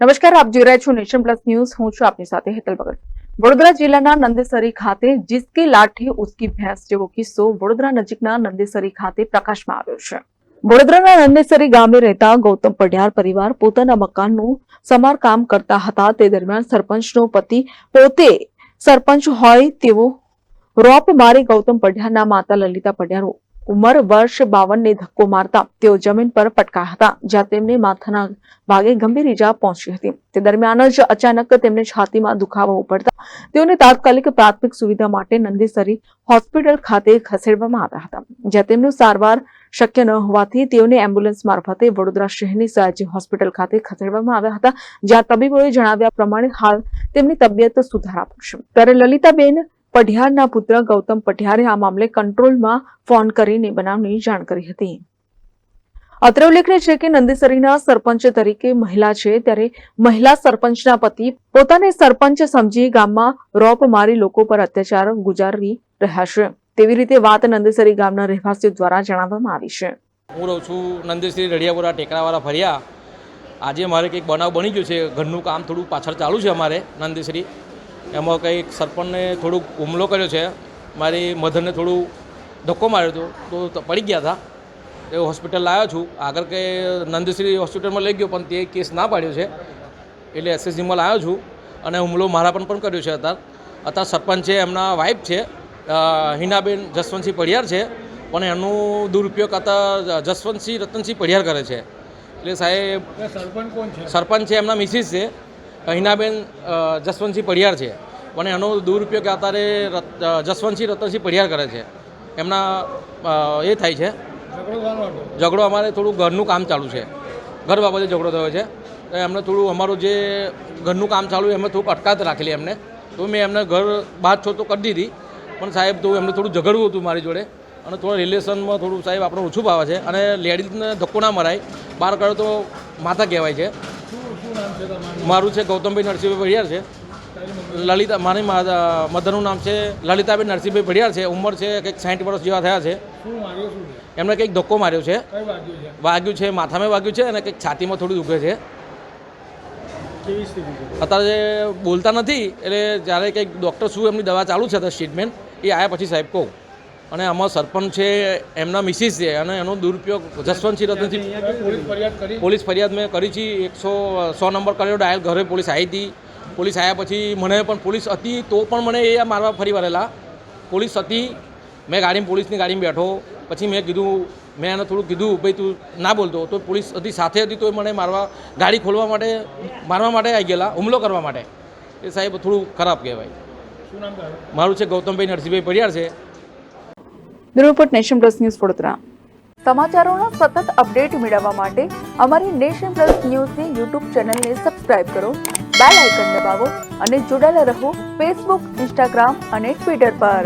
નમસ્કાર, આપ જોઈ રહ્યા છો નેશન પ્લસ ન્યૂઝ। હું છું આપની સાથે હેતલ ભગત। વડોદરા જિલ્લાના નંદેસરી ખાતે जिसकी लाठी उसकी भैंस જેવો કિસ્સો વડોદરા નજીકના નંદેસરી ખાતે પ્રકાશમાં આવ્યો છે। વડોદરાના નંદેસરી ગામે રહેતા ગૌતમ પઢિયાર પરિવાર પોતાના મકાનનું સમારકામ કરતા હતા। તે દરમિયાન સરપંચનો પતિ પોતે સરપંચ હોય તેવો રોપ મારી ગૌતમ પઢિયારના માતા લલિતા પઢિયાર ઉંમર વર્ષ 52 ને ધક્કો મારતા તેઓ જમીન પર પટકાયા હતા, જ્યાં તેમને માથાના ભાગે ગંભીર ઈજા પહોંચી હતી। તે દરમિયાન જ અચાનક તેમને છાતીમાં દુખાવો ઉપડતા તેઓને તાત્કાલિક પ્રાથમિક સુવિધા માટે નંદેસરી હોસ્પિટલ ખાતે ખસેડવામાં આવ્યા હતા, જ્યાં તેમનું સારવાર શક્ય ન હોવાથી તેઓને એમ્બ્યુલન્સ મારફતે વડોદરા શહેરની સયાજી હોસ્પિટલ ખાતે ખસેડવામાં આવ્યા હતા, જ્યાં તબીબોએ જણાવ્યા પ્રમાણે હાલ તેમની તબિયત સુધારા પામશે। ત્યારે લલિતાબેન પઢિયારના પુત્ર ગૌતમ પઢિયારે આ મામલે કંટ્રોલમાં ફોન કરીને બનાવની જાણ કરી હતી। અત્રે ઉલ્લેખનીય છે કે નંદેસરીના સરપંચ તરીકે મહિલા છે, ત્યારે મહિલા સરપંચના પતિ પોતાને સરપંચ સમજી ગામમાં રોપ મારી લોકો પર અત્યાચાર ગુજારી રહ્યા છે, તેવી રીતે વાત નંદેસરી ગામના રહેવાસીઓ દ્વારા જણાવવામાં આવી છે। હું રહું છું નંદેસરી રડિયાપુરા ટેકરાવાળા ફર્યા। આજે મારે કંઈક બનાવ બની ગયો છે। ઘરનું કામ થોડું પાછળ ચાલુ છે અમારે નંદેસરી। એમાં કંઈક સરપંચને થોડુંક હુમલો કર્યો છે, મારી મધરને થોડું ધક્કો માર્યો હતો તો પડી ગયા હતા। એ હોસ્પિટલ લાવ્યો છું। આગળ કે નંદેસરી હોસ્પિટલમાં લઈ ગયો પણ તે કેસ ના પાડ્યો છે, એટલે એસએસજીમાં લાવ્યો છું। અને હુમલો મારા પણ કર્યો છે। અત્યારે સરપંચ છે, એમના વાઇફ છે હિનાબેન જસવંતસિંહ પઢિયાર છે, પણ એનું દુરુપયોગ અત્યારે જસવંતસિંહ રતનસિંહ પઢિયાર કરે છે। એટલે સાહેબ સરપંચ કોણ છે? સરપંચ છે એમના મિસિસ છે હિનાબેન જસવંતસિંહ પઢિયાર છે, પણ એનો દુરુપયોગ અત્યારે જસવંતસિંહ રતનસિંહ પઢિયાર કરે છે। એમના એ થાય છે ઝઘડો। અમારે થોડું ઘરનું કામ ચાલુ છે, ઘર બાબતે ઝઘડો થયો છે। એમને થોડું અમારું જે ઘરનું કામ ચાલુ એમને થોડુંક અટકાત રાખેલી એમને, તો મેં એમને ઘર બહાર છો તો કરી દીધી, પણ સાહેબ તો એમને થોડું ઝઘડવું હતું મારી જોડે, અને થોડા રિલેશનમાં થોડું સાહેબ આપણે ઓછું ભાવે છે, અને લેડીઝને ધક્કો ના મરાય, બહાર કાઢો તો માથા કહેવાય છે। મારું છે ગૌતમભાઈ નરસિંહભાઈ પઢિયાર છે। લલિતા મારી મધરનું નામ છે લલિતાબેન નરસિંહભાઈ પઢિયાર છે। ઉંમર છે કંઈક 60 વર્ષ જેવા થયા છે। એમને કંઈક ધક્કો માર્યો છે, વાગ્યું છે, માથામાં વાગ્યું છે, અને કંઈક છાતીમાં થોડું દુખે છે। અત્યારે બોલતા નથી, એટલે જ્યારે કંઈક ડૉક્ટર શું એમની દવા ચાલુ છે ટ્રીટમેન્ટ, એ આવ્યા પછી સાહેબ કહું। અને આમાં સરપંચ છે એમના મિસિસ છે, અને એનો દુરુપયોગ જસવંતસિંહ રતનસિંહ પોલીસ ફરિયાદ મેં કરી છે। 100 નંબર કર્યો ડાયલ, ઘરે પોલીસ આવી હતી। પોલીસ આવ્યા પછી મને પણ પોલીસ હતી તો પણ મને એ મારવા ફરી વળેલા। પોલીસ હતી, મેં પોલીસની ગાડીમાં બેઠો, પછી મેં કીધું, મેં એને થોડું કીધું ભાઈ તું ના બોલતો, તો પોલીસ હતી સાથે હતી, તો મને ગાડી ખોલવા માટે મારવા માટે આવી ગયેલા, હુમલો કરવા માટે। એ સાહેબ થોડું ખરાબ કહેવાય। મારું છે ગૌતમભાઈ નરસિંહભાઈ પઢિયાર છે। Report nation plus news Vadodara. સમાચારોના સતત અપડેટ મેળવવા માટે અમારી નેશન પ્લસ ન્યૂઝની યુટ્યુબ ચેનલને સબસ્ક્રાઇબ કરો, બેલ આઇકન દબાવો અને જોડાયેલા રહો ફેસબુક, ઇન્સ્ટાગ્રામ અને ટ્વિટર પર।